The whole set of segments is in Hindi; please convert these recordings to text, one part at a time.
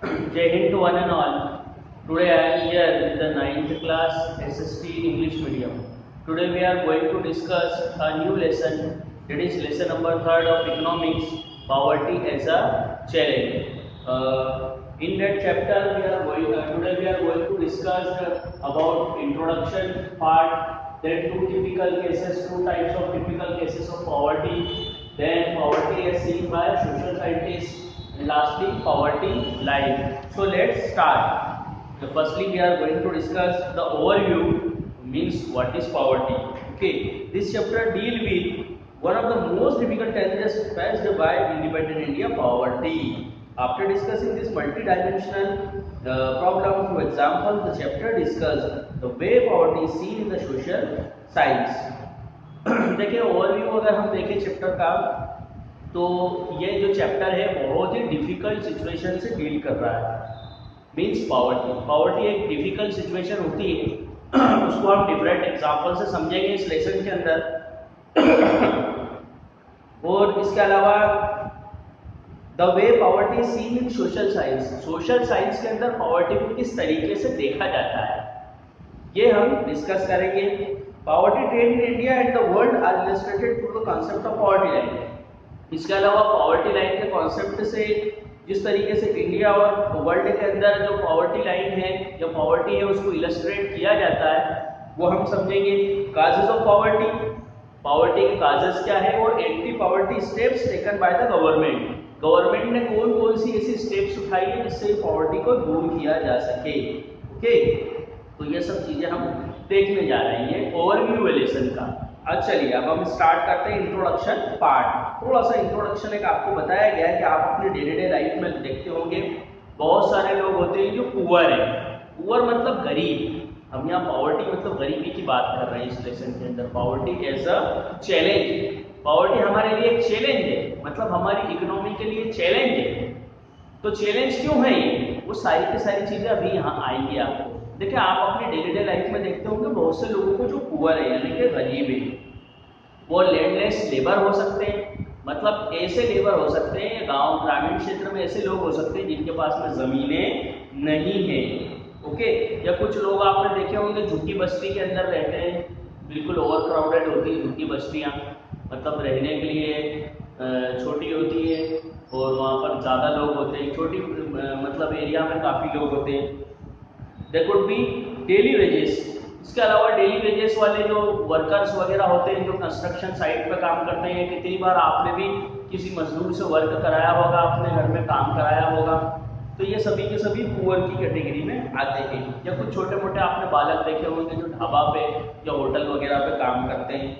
Jai Hind to one and all. Today I am here with the 9th class SST English medium. Today we are going to discuss a new lesson, that is lesson number 3rd of economics, poverty as a challenge. In that chapter today we are going to discuss about introduction part, then two types of typical cases of poverty, then poverty as seen by social scientists, and lastly poverty line. So let's start. So firstly we are going to discuss the overview, means what is poverty. Okay, this chapter deal with one of the most difficult challenges faced by independent India, poverty. After discussing this multi-dimensional problem through example, the chapter discussed the way poverty is seen in the social science. देखिए ओवरव्यू अगर हम देखें चैप्टर का, तो ये जो चैप्टर है बहुत ही डिफिकल्ट सिचुएशन से डील कर रहा है। मीन्स पावर्टी एक डिफिकल्ट सिचुएशन होती है, उसको हम डिफरेंट एग्जांपल से समझेंगे इस लेसन के अंदर। और इसके अलावा the way poverty seen in social science के अंदर पावर्टी को किस तरीके से देखा जाता है, ये हम डिस्कस करेंगे। Poverty trend in India and the world are illustrated through the concept of poverty line. इसके अलावा पावर्टी लाइन के कॉन्सेप्ट से जिस तरीके से इंडिया और वर्ल्ड के अंदर जो पावर्टी लाइन है या पावर्टी है उसको इलस्ट्रेट किया जाता है, वो हम समझेंगे। काजेस ऑफ पावर्टी के काजेस क्या है, और anti poverty steps taken by the government ने कौन कौन सी ऐसी स्टेप्स उठाई है जिससे पावर्टी को दूर किया जा सके। ओके, तो ये सब चीजें हम देखने जा रहे हैं ओवरव्यू लेसन का। अब चलिए अब हम स्टार्ट करते हैं इंट्रोडक्शन पार्ट। थोड़ा सा इंट्रोडक्शन एक आपको बताया गया है कि आप अपने डे टू डे लाइफ में देखते होंगे बहुत सारे लोग होते हैं जो पुअर है। पुअर मतलब गरीब। हम यहाँ पावर्टी मतलब गरीबी की बात कर रहे हैं इस लेसन के अंदर। Poverty as a challenge, poverty हमारे लिए एक चैलेंज है, मतलब हमारी इकोनॉमी के लिए चैलेंज है। तो चैलेंज क्यों है ये, वो सारी की सारी चीजें अभी यहाँ आएंगी आपको। देखिए आप अपने डे टू डे लाइफ में देखते होंगे बहुत से लोगों को जो पुअर है यानी कि गरीब है, वो लैंडलेस लेबर हो सकते हैं, मतलब ऐसे लेबर हो सकते हैं, गांव ग्रामीण क्षेत्र में ऐसे लोग हो सकते हैं जिनके पास में जमीनें नहीं है। ओके, या कुछ लोग आपने देखे होंगे झुग्गी बस्ती के अंदर रहते हैं, बिल्कुल ओवर क्राउडेड होती है झुग्गी बस्तियाँ, मतलब रहने के लिए छोटी होती है और वहाँ पर ज़्यादा लोग होते हैं, छोटी मतलब एरिया में काफ़ी लोग होते हैं। There could be daily wages. इसके अलावा डेली वेजेस वाले जो वर्कर्स वगैरह होते हैं जो कंस्ट्रक्शन साइट पे काम करते हैं, कितनी बार आपने भी किसी मजदूर से वर्क कराया होगा, अपने घर में काम कराया होगा, तो ये सभी के सभी पुअर की कैटेगरी में आते हैं। या कुछ छोटे मोटे आपने बालक देखे होंगे जो ढाबा पे या होटल वगैरह पे काम करते हैं,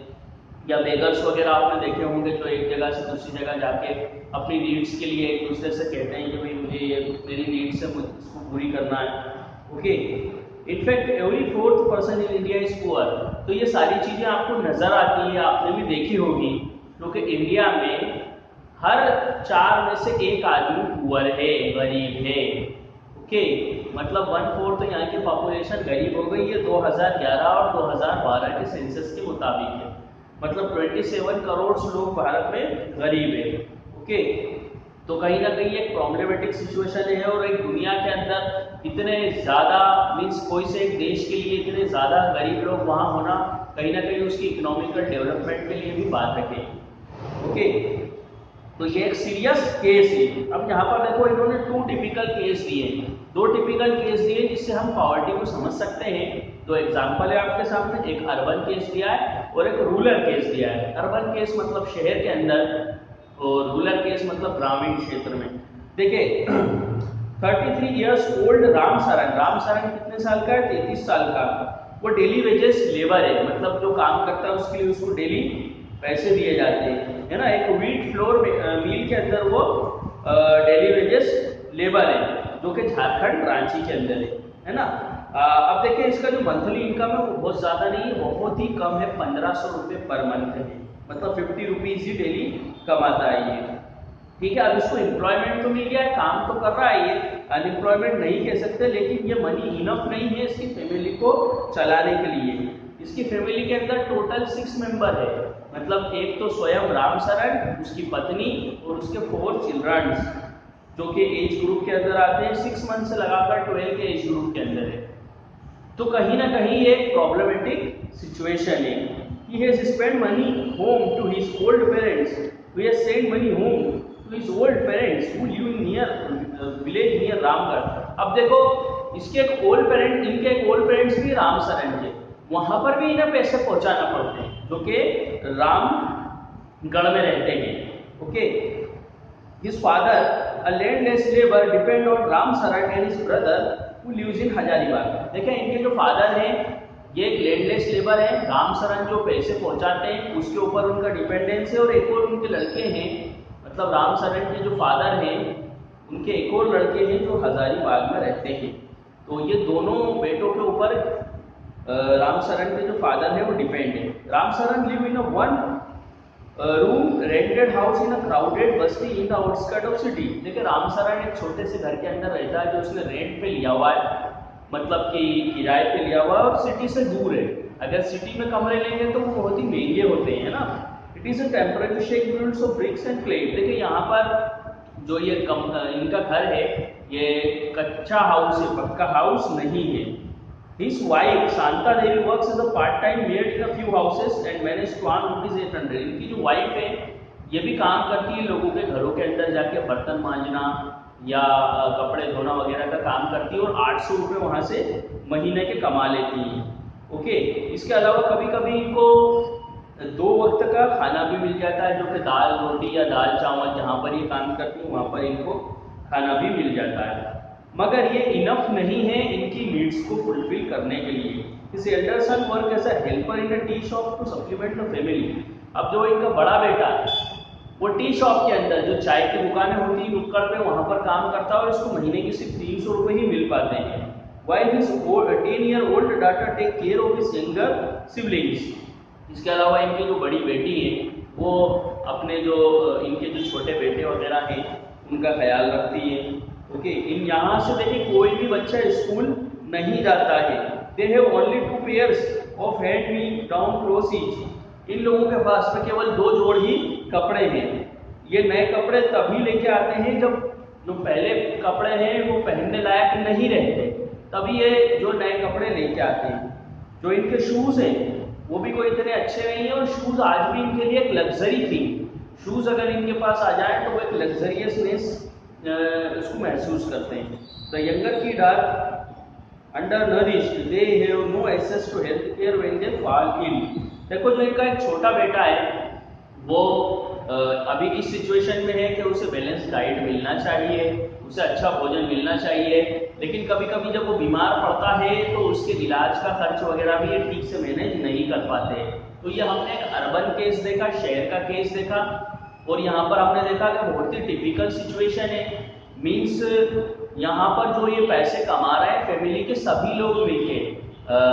या बेगर्स वगैरह आपने देखे होंगे जो एक जगह से दूसरी जगह जाके अपनी नीड्स के लिए एक दूसरे से कहते हैं कि भाई मुझे मेरी नीड्स है, मुझे इसको पूरी करना है। Okay, in fact every 4th person in India is poor. तो ये सारी चीजें आपको नजर आती है, आपने भी देखी होगी, क्योंकि इंडिया में हर 4 में से 1 आदमी पुअर है, गरीब है। ओके, मतलब 1/4 तो यहाँ की पॉपुलेशन गरीब हो गई है 2011 और 2012 के सेंसस के मुताबिक है, मतलब 27 करोड़ लोग भारत में गरीब है। ओके, तो कहीं ना कहीं एक प्रॉब्लमेटिक सिचुएशन है, और एक दुनिया के अंदर इतने ज़्यादा मीन्स कोई से एक देश के लिए इतने ज़्यादा गरीब लोग वहाँ होना कहीं ना कहीं उसकी इकोनॉमिकल डेवलपमेंट के लिए भी बात रखे। ओके, तो ये एक सीरियस केस है। अब यहाँ पर देखो इन्होंने 2 टिपिकल केस दिए, 2 टिपिकल केस दिए जिससे हम पावर्टी को समझ सकते हैं। 2 एग्जाम्पल है आपके सामने, एक अर्बन केस दिया है और एक रूरल केस दिया है। अर्बन केस मतलब शहर के अंदर और रूरल केस मतलब ग्रामीण क्षेत्र में। देखिए 33 इयर्स ओल्ड राम सरन कितने साल का है, 33 साल का। वो डेली वेजेस लेबर है, मतलब जो काम करता है उसके लिए उसको डेली पैसे दिए जाते हैं, है ना। एक व्हीट फ्लोर मिल के अंदर वो डेली वेजेस लेबर है, जो कि झारखंड रांची के अंदर है ना। अब देखिए इसका जो मंथली इनकम है वो बहुत ज़्यादा नहीं है, बहुत ही कम है, 1500 रुपये पर मंथ है, मतलब 50 रुपीज़ ही डेली कमाता है ये। ठीक है, अब इसको एम्प्लॉयमेंट तो मिल गया है, काम तो कर रहा है ये, अनएम्प्लॉयमेंट नहीं कह सकते, लेकिन ये मनी इनफ नहीं है इसकी फैमिली को चलाने के लिए। इसकी फैमिली के अंदर टोटल 6 मेंबर है, मतलब एक तो स्वयं राम सरन, उसकी पत्नी और उसके 4 चिल्ड्रंस। जो कि एज ग्रुप के अंदर आते हैं, 6 मंथ से लगाकर 12 के एज ग्रुप के अंदर है। तो कहीं ना कहीं ये प्रॉब्लमेटिक सिचुएशन है। He has spent money home to his old parents. He has sent money home to his old parents who live near village near Ramgarh. अब देखो इसके एक ओल्ड पेरेंट, इनके एक ओल्ड पेरेंट्स भी रामसरन के, वहां पर भी इन्हें पैसे पहुंचाना पड़ते हैं जो कि रामगढ़ में रहते हैं। Okay, his father a landless labor depend on Ramsaran and his brother who lives in Hazaribagh. देखें इनके जो फादर हैं ये एक लैंडलेस लेबर है, रामसरन जो पैसे पहुंचाते हैं उसके ऊपर उनका डिपेंडेंस है, और एक और उनके लड़के हैं, मतलब रामसरन के जो फादर हैं उनके एक और लड़के हैं जो हजारीबाग में रहते हैं। तो ये दोनों बेटों के ऊपर रामसरन के जो फादर हैं वो डिपेंड है। Ramsaran live in a one room rented house in a crowded basti in the outskirt of city. देखिए रामसरन एक छोटे से घर के अंदर रहता है जो उसने रेंट पे लिया हुआ है, मतलब कि किराए पे लिया हुआ है, और सिटी से दूर है। अगर सिटी में कमरे लेंगे तो वो बहुत ही महंगे होते हैं ना। It is a temporary shake builds of BRICS and clay. देखिए यहाँ पर जो ये इनका घर है ये कच्चा हाउस है, पक्का हाउस नहीं है। His wife Shanta Devi works as a part time maid in a few houses and manage to earn ₹800। इनकी जो वाइफ है ये भी काम करती है, लोगों के घरों के अंदर जाके बर्तन मांजना या कपड़े धोना वगैरह का काम करती है, और 800 रुपये वहाँ से महीने के कमा लेती हैं। ओके, इसके अलावा कभी कभी इनको 2 वक्त का खाना भी मिल जाता है, जो कि दाल रोटी या दाल चावल जहाँ पर ये काम करती है वहाँ पर इनको खाना भी मिल जाता है। मगर ये इनफ नहीं है इनकी नीड्स को फुलफिल करने के लिए। His elder son work as a helper in a tea shop to supplement the family. अब जो इनका बड़ा बेटा है वो टी शॉप के अंदर जो चाय की दुकानें होती है नुक्कड़ पे वहां पर काम करता है, और इसको महीने के सिर्फ 300 रुपये ही मिल पाते हैं। While his 10-year-old daughter take care of his younger siblings। इसके अलावा इनकी जो बड़ी बेटी है वो अपने जो इनके जो छोटे बेटे वगैरह हैं उनका ख्याल रखती है। ओके, इन यहाँ से देखिए कोई भी बच्चा स्कूल नहीं जाता है। They have only 2 pairs of hand-me-down clothes each। इन लोगों के पास में केवल 2 जोड़ ही कपड़े हैं। ये नए कपड़े तभी लेके आते हैं जब जो पहले कपड़े हैं वो पहनने लायक नहीं रहते, तभी ये जो नए कपड़े लेके आते हैं। जो इनके शूज हैं वो भी कोई इतने अच्छे नहीं है, और शूज आज भी इनके लिए एक लग्जरी थी। शूज अगर इनके पास आ जाए तो वो एक लग्जरियसनेस इसको महसूस करते हैं। The younger kid are undernourished, they have no access to health care when they fall ill। देखो जो इनका एक छोटा बेटा है वो अभी इस सिचुएशन में है कि उसे बैलेंस डाइट मिलना चाहिए, उसे अच्छा भोजन मिलना चाहिए, लेकिन कभी कभी जब वो बीमार पड़ता है तो उसके इलाज का खर्च वगैरह भी ये ठीक से मैनेज नहीं कर पाते। तो ये हमने एक अर्बन केस देखा, शहर का केस देखा, और यहाँ पर हमने देखा कि बहुत ही टिपिकल सिचुएशन है। मीन्स यहाँ पर जो ये पैसे कमा रहे हैं फैमिली के सभी लोग मिलके,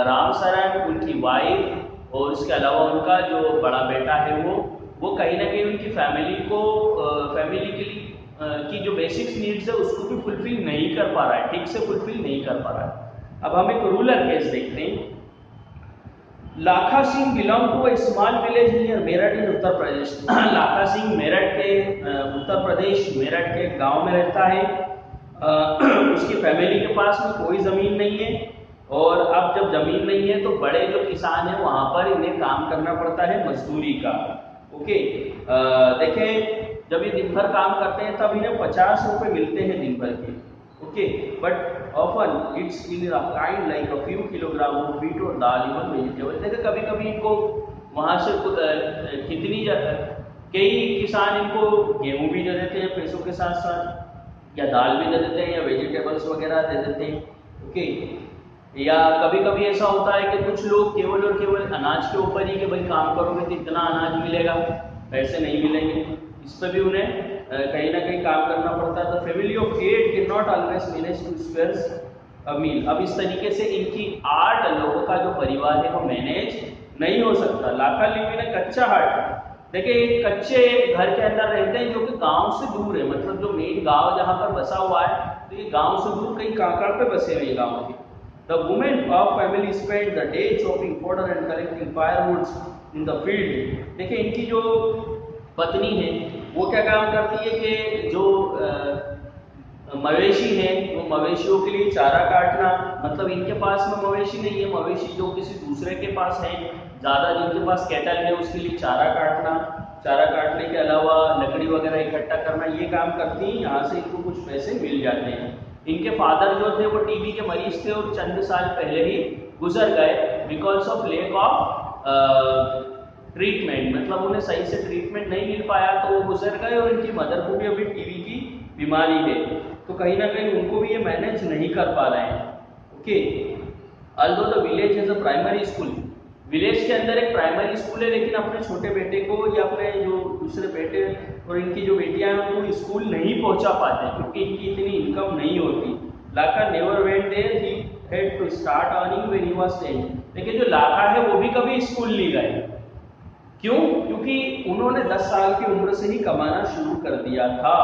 रामसरन, उनकी वाइफ और इसके अलावा उनका जो बड़ा बेटा है वो कहीं ना कहीं उनकी फैमिली को फैमिली के लिए की जो बेसिक्स नीड्स है उसको भी फुलफिल नहीं कर पा रहा है, ठीक से फुलफिल नहीं कर पा रहा है। अब हम एक रूरल केस देखते हैं। Lakha Singh belong to a small village near Meerut in Uttar Pradesh. Lakha Singh Meerut के उत्तर प्रदेश मेरठ के गांव में रहता है। उसकी फैमिली के पास में कोई ज़मीन नहीं है, और अब जब ज़मीन नहीं है तो बड़े जो किसान हैं वहाँ पर इन्हें काम करना पड़ता है मजदूरी का। ओके, देखें जब ये दिन भर काम करते हैं तब इन्हें 50 रुपये मिलते हैं दिन भर के। Okay, but often it's in kind like a few kilogram of wheat और दाल इवन वेजिटेबल। देखिए कभी कभी इनको वहाँ से कितनी कई किसान इनको गेहूँ भी दे देते हैं पैसों के साथ साथ, या दाल भी दे देते हैं, या वेजिटेबल्स वगैरह दे देते हैं। ओके, या कभी कभी ऐसा होता है कि कुछ लोग केवल और केवल अनाज के ऊपर ही कि भाई काम करोगे तो इतना अनाज मिलेगा, पैसे नहीं मिलेंगे, इस पर भी उन्हें कहीं ना कहीं काम करना पड़ता है। The family of 8 can not always manage to spare a meal. अब इस तरीके से इनकी 8 लोगों का जो परिवार है वो मैनेज नहीं हो सकता। लाखा लिव इन कच्चा हट। देखिए एक कच्चे घर के अंदर रहते हैं जो कि गांव से दूर है, मतलब जो मेन गांव जहां पर बसा हुआ है तो ये गांव से दूर कहीं कांकड़ पे बसे हुए गांव के। The women of family spend the day chopping fodder and collecting firewoods in the field. देखिए इनकी जो पत्नी है वो क्या काम करती है कि जो मवेशी हैं, वो मवेशियों के लिए चारा काटना, मतलब इनके पास में मवेशी नहीं है, मवेशी जो किसी दूसरे के पास है, ज़्यादा जिनके पास कैटल है उसके लिए चारा काटना, चारा काटने के अलावा लकड़ी वगैरह इकट्ठा करना, ये काम करती हैं। यहाँ से इनको कुछ पैसे मिल जाते हैं। इनके फादर जो थे वो टीबी के मरीज थे और चंद साल पहले ही गुजर गए because of lake of treatment, मतलब उन्हें सही से ट्रीटमेंट नहीं मिल पाया तो वो गुजर गए, और इनकी मदर को भी अभी टीबी की बीमारी है, तो कहीं ना कहीं उनको भी ये मैनेज नहीं कर पा रहे हैं। Okay, although the village is a primary school, village के अंदर एक प्राइमरी स्कूल है, लेकिन अपने छोटे बेटे को या अपने जो दूसरे बेटे और इनकी जो बेटियां हैं उनको स्कूल नहीं पहुंचा पाते क्योंकि इनकी इतनी इनकम नहीं होती। Lakha never went there, he had to start earning when he was 10। लेकिन जो लाका है वो भी कभी स्कूल नहीं गए, क्यों? क्योंकि उन्होंने 10 साल की उम्र से ही कमाना शुरू कर दिया था।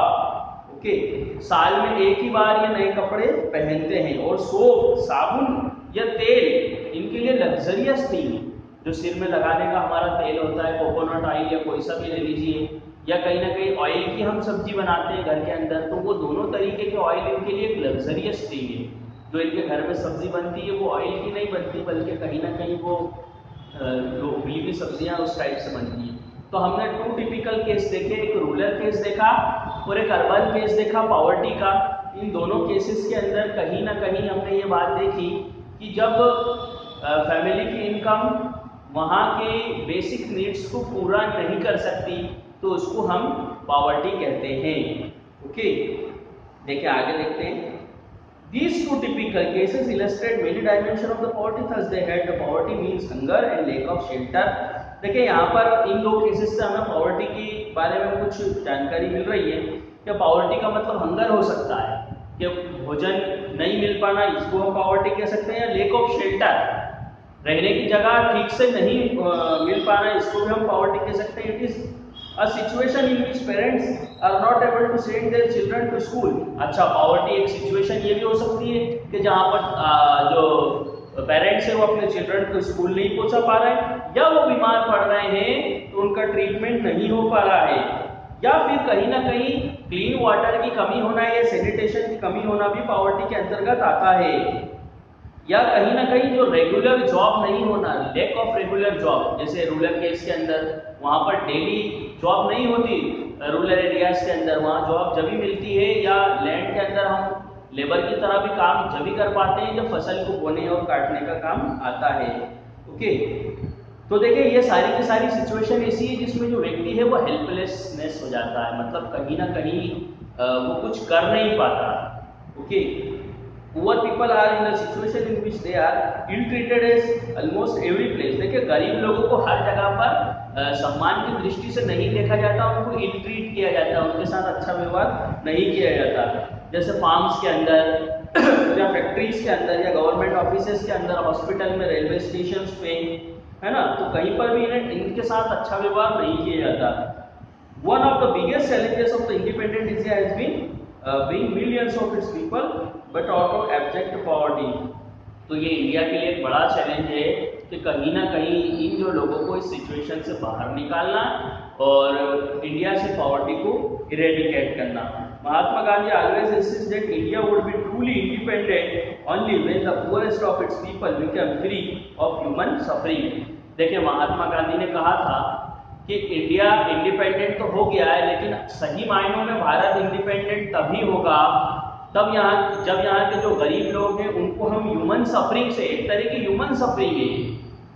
ओके, साल में एक ही बार ये नए कपड़े पहनते हैं, और सोप, साबुन या तेल इनके लिए लग्जरियस थी। जो सिर में लगाने का हमारा तेल होता है, कोकोनट ऑयल या कोई सा भी ले लीजिए, या कहीं ना कहीं ऑयल की हम सब्जी बनाते हैं घर के अंदर, तो वो दोनों तरीके के ऑयल इनके लिए एक लग्जरियस चीज है। जो इनके घर में सब्जी बनती है वो ऑयल की नहीं बनती, बल्कि कहीं ना कहीं वो जो उबली हुई सब्जियां उस टाइप से बनती है। तो हमने 2 टिपिकल केस देखे, एक रूरल केस देखा और एक अर्बन केस देखा पॉवर्टी का। इन दोनों केसेस के अंदर कहीं ना कहीं हमने ये बात देखी कि जब फैमिली की इनकम वहाँ के बेसिक नीड्स को पूरा नहीं कर सकती तो उसको हम पॉवर्टी कहते हैं। ओके, देखिए आगे देखते हैं। These 2 typical cases illustrate many dimensions of the poverty. Thus they had the poverty means hunger and lack of shelter. देखिए यहाँ पर इन 2 केसेस से हमें पॉवर्टी के बारे में कुछ जानकारी मिल रही है कि पॉवर्टी का मतलब हंगर हो सकता है कि भोजन नहीं मिल पाना, इसको हम पॉवर्टी कह सकते हैं, या लेक ऑफ शेल्टर, रहने की जगह ठीक से नहीं मिल पाना, इसको भी हम पॉवर्टी कह सकते हैं। It is A situation in which parents are not able to send their children to school. अच्छा, पॉवर्टी एक सिचुएशन ये भी हो सकती है कि जहाँ पर जो पेरेंट्स है वो अपने चिल्ड्रन को स्कूल नहीं पहुँचा पा रहे हैं, या वो बीमार पड़ रहे हैं तो उनका ट्रीटमेंट नहीं हो पा रहा है, या फिर कहीं ना कहीं क्लीन वाटर की कमी होना या सैनिटेशन की कमी होना भी पॉवर्टी के अंतर्गत आता है, या कहीं ना कहीं जो रेगुलर जॉब नहीं होना, लैक ऑफ रेगुलर जॉब। जैसे रूरल केस के अंदर वहाँ पर डेली जॉब नहीं होती, रूरल एरियाज के अंदर वहाँ जॉब जब भी मिलती है, या लैंड के अंदर हम लेबर की तरह भी काम जब भी कर पाते हैं जब फसल को बोने और काटने का काम आता है। ओके, तो देखिए ये सारी की सारी सिचुएशन ऐसी है जिसमें जो व्यक्ति है वो हेल्पलेसनेस हो जाता है, मतलब कहीं ना कहीं वो कुछ कर नहीं पाता। Okay, Poor people are in a situation in which they are ill-treated as almost every place. देखिए गरीब लोगों को हर जगह पर सम्मान की दृष्टि से नहीं देखा जाता, उनको इल ट्रीट किया जाता है, उनके साथ अच्छा व्यवहार नहीं किया जाता। जैसे फार्म्स के अंदर या फैक्ट्रीज के अंदर या गवर्नमेंट ऑफिसेज के अंदर, हॉस्पिटल में, रेलवे स्टेशन पे, है ना, तो कहीं पर भी इनके साथ अच्छा व्यवहार नहीं किया जाता। One of the biggest challenges of the independent India has been being millions of its people but out of abject poverty. तो ये इंडिया के लिए एक बड़ा चैलेंज है कि कहीं ना कहीं इन जो लोगों को इस सिचुएशन से बाहर निकालना और इंडिया से पॉवर्टी को इरेडिकेट करना। Mahatma Gandhi always insist that India would be truly independent only when the poorest of its people become free of human suffering. देखिए महात्मा गांधी ने कहा था कि इंडिया इंडिपेंडेंट तो हो गया है, लेकिन सही मायनों में भारत इंडिपेंडेंट तभी होगा जब यहाँ के जो गरीब लोग हैं उनको हम ह्यूमन सफरिंग से, एक तरह की ह्यूमन सफरिंग है,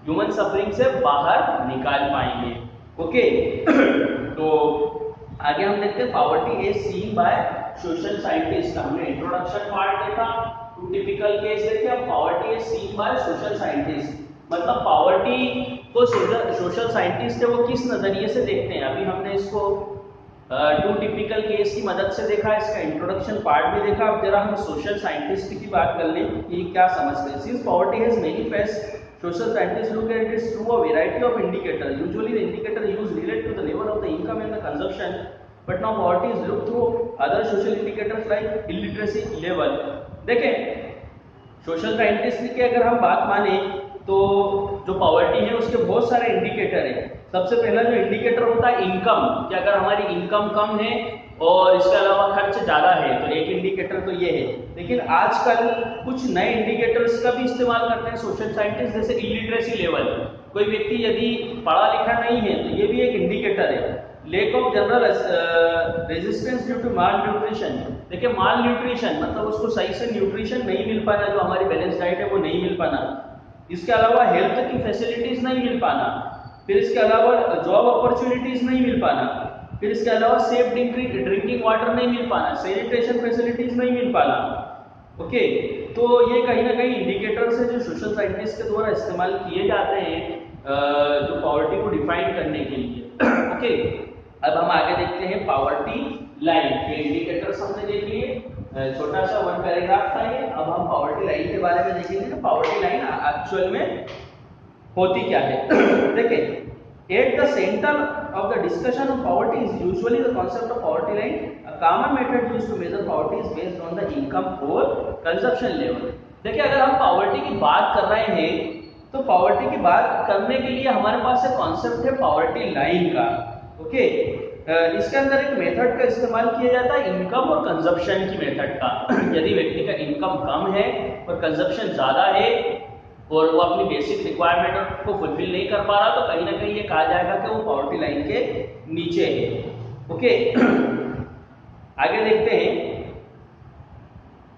ह्यूमन सफरिंग से बाहर निकाल पाएंगे। ओके, तो आगे हम देखते हैं poverty is seen by social scientist. हमने इंट्रोडक्शन पार्ट देखा, 2 टिपिकल केस देखे, अब poverty is seen by social scientist, मतलब पॉवर्टी को सोशल साइंटिस्ट है वो किस नजरिए से देखते हैं। अभी हमने इसको 2 टिपिकल केस की मदद से देखा, इसका इंट्रोडक्शन पार्ट भी देखा। अब जरा हम सोशल साइंटिस्ट की बात कर लें कि क्या समझते हैं। Since poverty has many faces, social scientist look at it through a variety of indicator. Usually the indicator used relate to the level of the income and the consumption, but now poverty is looked through other social indicators like illiteracy level. देखें सोशल साइंटिस्ट की अगर हम बात माने तो जो पॉवर्टी है उसके बहुत सारे इंडिकेटर हैं। सबसे पहला जो इंडिकेटर होता है इनकम, कि अगर हमारी इनकम कम है और इसके अलावा खर्च ज़्यादा है तो एक इंडिकेटर तो ये है। लेकिन आजकल कुछ नए इंडिकेटर्स का भी इस्तेमाल करते हैं सोशल साइंटिस्ट, जैसे इलिटरेसी लेवल। कोई व्यक्ति यदि पढ़ा लिखा नहीं है तो ये भी एक इंडिकेटर है। Lack of general resistance due to malnutrition. देखिए माल न्यूट्रिशन मतलब उसको सही से न्यूट्रिशन नहीं मिल पाना, जो हमारी बैलेंस डाइट है वो नहीं मिल पाना। इसके अलावा हेल्थ की फैसिलिटीज नहीं मिल पाना, फिर इसके अलावा जॉब अपॉर्चुनिटीज नहीं मिल पाना, फिर इसके अलावा सेफ ड्रिंकिंग वाटर नहीं मिल पाना, सैनिटेशन फैसिलिटीज नहीं मिल पाना। ओके, तो ये कहीं ना कहीं इंडिकेटर्स है जो सोशल साइंटिस्ट के द्वारा इस्तेमाल किए जाते हैं जो पॉवर्टी को डिफाइन करने के लिए। ओके, अब हम आगे देखते हैं पॉवर्टी लाइन के इंडिकेटर्स हमने देख लिए। छोटा सा वन पैराग्राफ था ये। अब हम पॉवर्टी लाइन के बारे में देखेंगे कि पॉवर्टी लाइन एक्चुअल में होती क्या है। देखिए, at the center of the discussion of poverty is usually the concept of poverty line. A common method used to measure poverty is based on the income or consumption level. देखिए, अगर हम पॉवर्टी की बात कर रहे हैं तो पॉवर्टी की बात करने के लिए हमारे पास एक कॉन्सेप्ट है पॉवर्टी लाइन का। ओके, इसके अंदर एक मेथड का इस्तेमाल किया जाता है इनकम और कंजप्शन की मेथड का। यदि व्यक्ति का इनकम कम है और कंजप्शन ज़्यादा है और वो अपनी बेसिक रिक्वायरमेंट को फुलफिल नहीं कर पा रहा तो कहीं ना कहीं ये कहा जाएगा कि वो पॉवर्टी लाइन के नीचे है। ओके, आगे देखते हैं।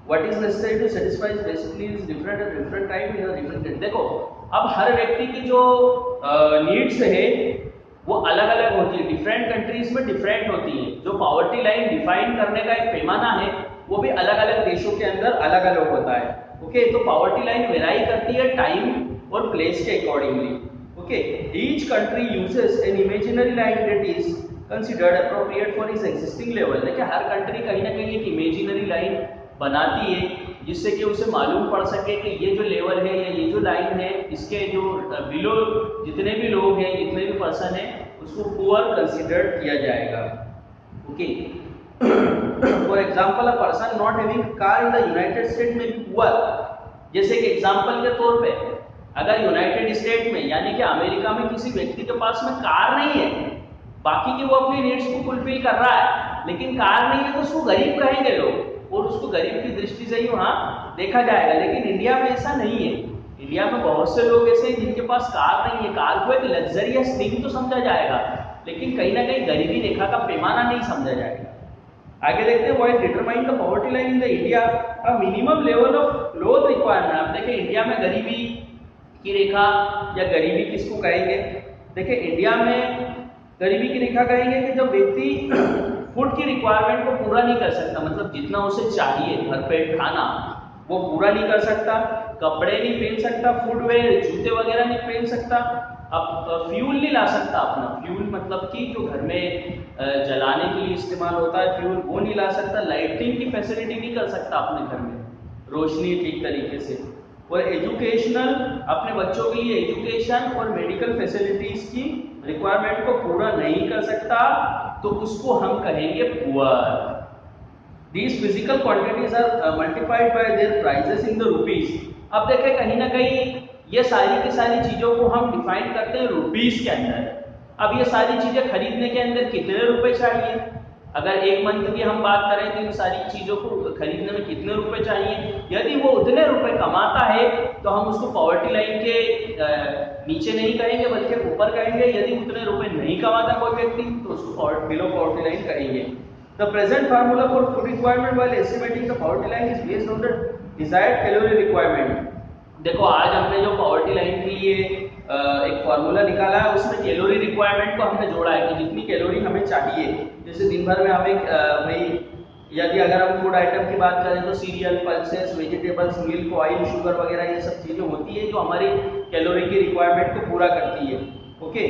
What is necessary to satisfy basically is different at different time in different. देखो, अब हर व्यक्ति की जो नीड्स है वो अलग अलग होती है, डिफरेंट कंट्रीज में डिफरेंट होती है। जो पॉवर्टी लाइन डिफाइन करने का एक पैमाना है वो भी अलग अलग देशों के अंदर अलग अलग होता है। ओके, तो पॉवर्टी लाइन वेराई करती है टाइम और प्लेस के accordingly. Okay, each country uses an imaginary line that is considered appropriate for is existing level. देखिए, हर कंट्री कहीं ना कहीं एक इमेजिनरी लाइन बनाती है जिससे कि उसे मालूम पड़ सके कि ये जो लेवल है या ये जो लाइन है इसके जो बिलो जितने भी लोग हैं, जितने भी पर्सन है उसको पुअर कंसीडर किया जाएगा। Okay, for example a person not having car in the United state में बी पुअर। जैसे कि एग्जाम्पल के तौर पे अगर यूनाइटेड स्टेट में यानी कि अमेरिका में किसी व्यक्ति के पास में कार नहीं है, बाकी की वो अपनी नीड्स को फुलफिल कर रहा है लेकिन कार नहीं है तो उसको गरीब कहेंगे लोग और उसको गरीब की दृष्टि से ही वहाँ देखा जाएगा। लेकिन इंडिया में ऐसा नहीं है। इंडिया में बहुत से लोग ऐसे हैं जिनके पास कार नहीं है। कार को एक लग्जरियस थिंग तो समझा जाएगा लेकिन कहीं ना कहीं गरीबी रेखा का पैमाना नहीं समझा जाएगा। आगे देखते हैं, what determine the poverty line in the India a minimum level of cloth requirement. आप देखिए, इंडिया में गरीबी की रेखा या गरीबी किसको कहेंगे? देखिए, इंडिया में गरीबी की रेखा कहेंगे कि जब व्यक्ति फूड की रिक्वायरमेंट को पूरा नहीं कर सकता, मतलब जितना उसे चाहिए भरपेट खाना वो पूरा नहीं कर सकता, कपड़े नहीं पहन सकता, फुटवेयर जूते वगैरह नहीं पहन सकता, अब फ्यूल नहीं ला सकता अपना, फ्यूल मतलब कि जो घर में जलाने के लिए इस्तेमाल होता है फ्यूल वो नहीं ला सकता, लाइटिंग की फैसिलिटी नहीं कर सकता अपने घर में, रोशनी ठीक तरीके से, और एजुकेशनल अपने बच्चों के लिए एजुकेशन और मेडिकल फैसिलिटीज की रिक्वायरमेंट को पूरा नहीं कर सकता तो उसको हम कहेंगे poor. These physical quantities are multiplied by their prices in the rupees। अब देखें, कहीं ना कहीं ये सारी की सारी चीजों को हम डिफाइन करते हैं रुपीस के अंदर। अब ये सारी चीजें खरीदने के अंदर कितने रुपए चाहिए, अगर एक मंथ की हम बात करें तो इन सारी चीजों को खरीदने में कितने रुपए चाहिए। यदि वो उतने रुपए कमाता है तो हम उसको पॉवर्टी लाइन के नीचे नहीं कहेंगे बल्कि ऊपर कहेंगे। यदि उतने रुपए नहीं कमाता कोई व्यक्ति तो उसको बिलो पॉवर्टी लाइन कहेंगे। The present formula for food requirement while estimating the poverty line is based on the desired calorie requirement। देखो, आज हमने जो पॉवर्टी लाइन के लिए एक फॉर्मूला निकाला है उसमें कैलोरी रिक्वायरमेंट को हमने जोड़ा है कि जितनी कैलोरी हमें चाहिए। जैसे दिन भर में हमें भाई यदि अगर हम फूड आइटम की बात करें तो serial, pulses, vegetables, milk, oil, sugar वगैरह ये सब चीज़ें होती है जो हमारी कैलोरी की रिक्वायरमेंट को पूरा करती है। ओके,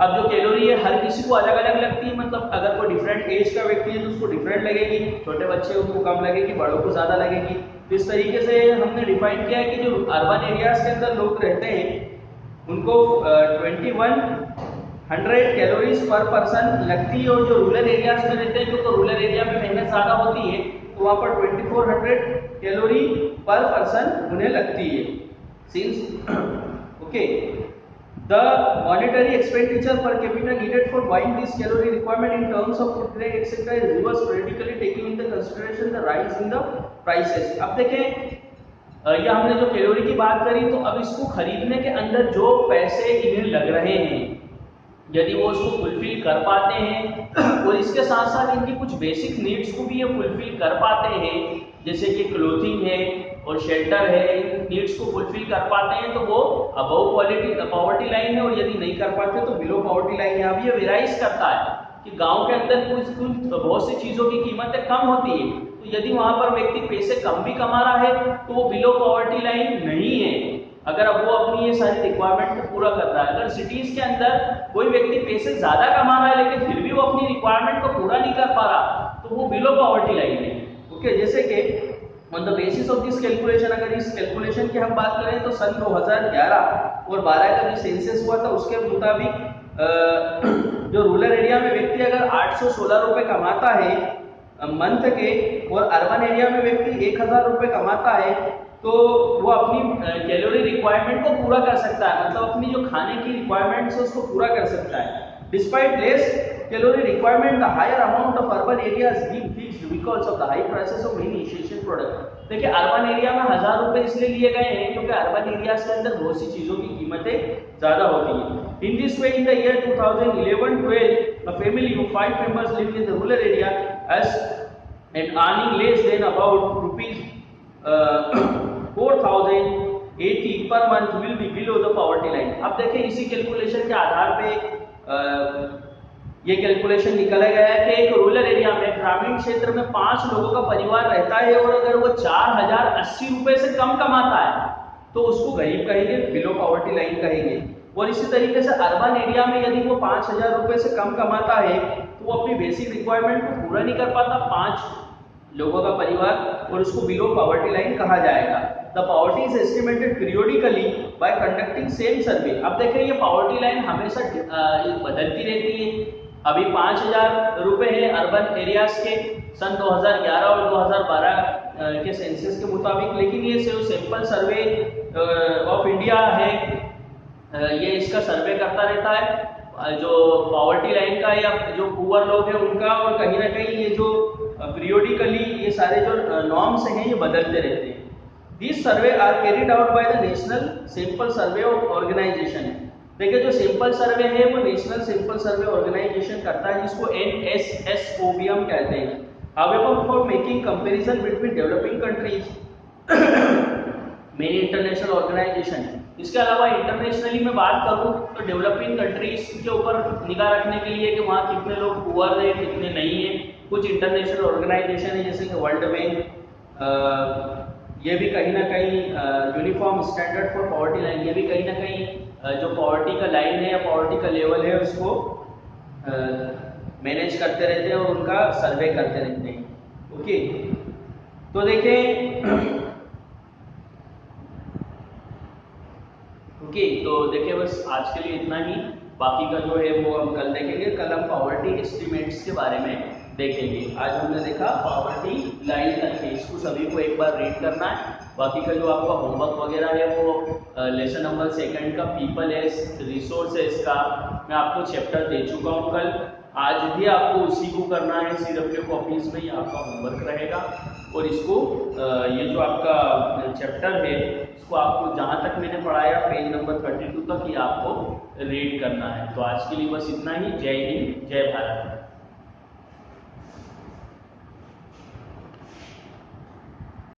अब जो कैलोरी है हर किसी को अलग अलग लगती है, मतलब अगर कोई डिफरेंट एज का व्यक्ति है तो उसको डिफरेंट लगेगी, छोटे बच्चे उनको कम लगेगी, बड़ों को ज़्यादा लगेगी। तो इस तरीके से हमने डिफाइन किया है कि जो अर्बन एरियाज के अंदर लोग रहते हैं उनको 2100 कैलोरीज पर पर्सन लगती है, और जो रूरल एरियाज में रहते हैं क्योंकि रूरल एरिया में मेहनत ज़्यादा होती है तो वहाँ पर 2400 कैलोरी पर पर्सन उन्हें लगती है। Since okay, The monetary expenditure per capita needed for buying this calorie requirement in terms of food grain etc. is reversed periodically taking into consideration the rise in the prices. अब देखें ये हमने जो कैलोरी की बात करी, तो अब इसको खरीदने के अंदर जो पैसे इन्हें लग रहे हैं, यदि वो उसको फुलफिल कर पाते हैं और इसके साथ साथ इनकी कुछ बेसिक नीड्स को भी ये फुलफिल कर पाते हैं, जैसे कि क्लोथिंग है और शेल्टर है, इन नीड्स को फुलफिल कर पाते हैं तो वो अबव पॉवर्टी लाइन है, और यदि नहीं कर पाते तो बिलो पॉवर्टी लाइन है। अब ये वेराइज करता है कि गांव के अंदर कुछ बहुत सी चीज़ों की कीमतें कम होती है, तो यदि वहाँ पर व्यक्ति पैसे कम भी कमा रहा है तो वो बिलो पॉवर्टी लाइन नहीं है, अगर अब वो अपनी ये सारी रिक्वायरमेंट को पूरा कर रहा है। अगर सिटीज के अंदर कोई व्यक्ति पैसे ज्यादा कमा रहा है लेकिन फिर भी वो अपनी रिक्वायरमेंट को पूरा नहीं कर पा रहा, तो वो बिलो पॉवर्टी लाइन है। ओके, जैसे कि on the basis of this calculation, अगर इस कैलकुलेशन की हम बात करें तो सन 2011 और 12 का जो सेंसस हुआ था उसके मुताबिक जो रूरल एरिया में व्यक्ति अगर 816 रुपए कमाता है मंथ के, और अर्बन एरिया में व्यक्ति 1000 रुपए कमाता है, तो वो अपनी कैलोरी रिक्वायरमेंट को पूरा कर सकता है, मतलब अपनी जो खाने की रिक्वायरमेंट्स है उसको पूरा कर सकता है। Despite less calorie requirement, the higher amount of urban areas being fixed because of the high prices of many essential product. देखिए अर्बन एरिया में 1000 रुपए इसलिए लिए गए हैं क्योंकि अर्बन एरियाज के अंदर बहुत सी चीजों की कीमतें ज्यादा होती हैं। In this way in the year 2011-12 a family of 5 members living in the rural area as and earning less than about rupees 4080 per month will be below the poverty line. अब देखिए इसी कैलकुलेशन के आधार पे ये कैलकुलेशन निकाला गया है कि एक रूरल एरिया में ग्रामीण क्षेत्र में 5 लोगों का परिवार रहता है और अगर वो 4080 रुपए से कम कमाता है तो उसको गरीब कहेंगे, बिलो पॉवर्टी लाइन कहेंगे। और इसी तरीके से अर्बन एरिया में यदि वो 5000 रुपए से कम कमाता है तो वो अपनी बेसिक रिक्वायरमेंट को पूरा नहीं कर पाता, 5 लोगों का परिवार, और उसको बिलो पॉवर्टी लाइन कहा जाएगा। The poverty is estimated periodically by conducting same survey. अब देखिए ये पॉवर्टी लाइन हमेशा बदलती रहती है। अभी 5000 रुपए है अर्बन एरियाज के सन 2011 और 2012 के सेंसस के मुताबिक, लेकिन ये सिर्फ सिंपल सर्वे ऑफ इंडिया है, ये इसका सर्वे करता रहता है जो पॉवर्टी लाइन का या जो पुअर लोग हैं उनका, और कहीं ना कहीं ये जो पीरियोडिकली ये सारे जो नॉर्म्स हैं ये बदलते रहते हैं। This survey are carried out by the national sample survey organisation. देखिए जो सिंपल सर्वे है वो नेशनल सिंपल सर्वे ऑर्गेनाइजेशन करता है, जिसको NSSOB हम कहते हैं। However for making comparison between developing countries many international organisation. इसके अलावा इंटरनेशनली में बात करूं तो डेवलपिंग कंट्रीज के ऊपर निगाह रखने के लिए कि वहाँ कितने लोग पुअर हैं कितने नहीं हैं, कुछ इंटरनेशनल ऑर्गेनाइजेशन है जैसे कि वर्ल्ड बैंक, ये भी कहीं ना कहीं uniform standard for poverty line, ये भी कहीं ना कहीं जो पॉवर्टी का लाइन है या पॉवर्टी का लेवल है उसको मैनेज करते रहते हैं और उनका सर्वे करते रहते हैं। ओके, तो देखें तो देखिए बस आज के लिए इतना ही, बाकी का जो है वो हम कल देखेंगे। कल हम पॉवर्टी एस्टिमेट्स के बारे में देखेंगे। आज हमने देखा पॉवर्टी लाइन तक है, इसको सभी को एक बार रीड करना है। बाकी का जो आपका होमवर्क वगैरह है वो लेसन नंबर 2 का पीपल एज रिसोर्सेज का मैं आपको चैप्टर दे चुका हूँ कल। आज भी आपको उसी को करना है, सिर्फ के कॉपीज में ही आपका होमवर्क रहेगा। और इसको ये जो आपका चैप्टर है इसको आपको जहाँ तक मैंने पढ़ाया पेज नंबर 32 तक ही आपको रीड करना है। तो आज के लिए बस इतना ही। जय हिंद, जय भारत।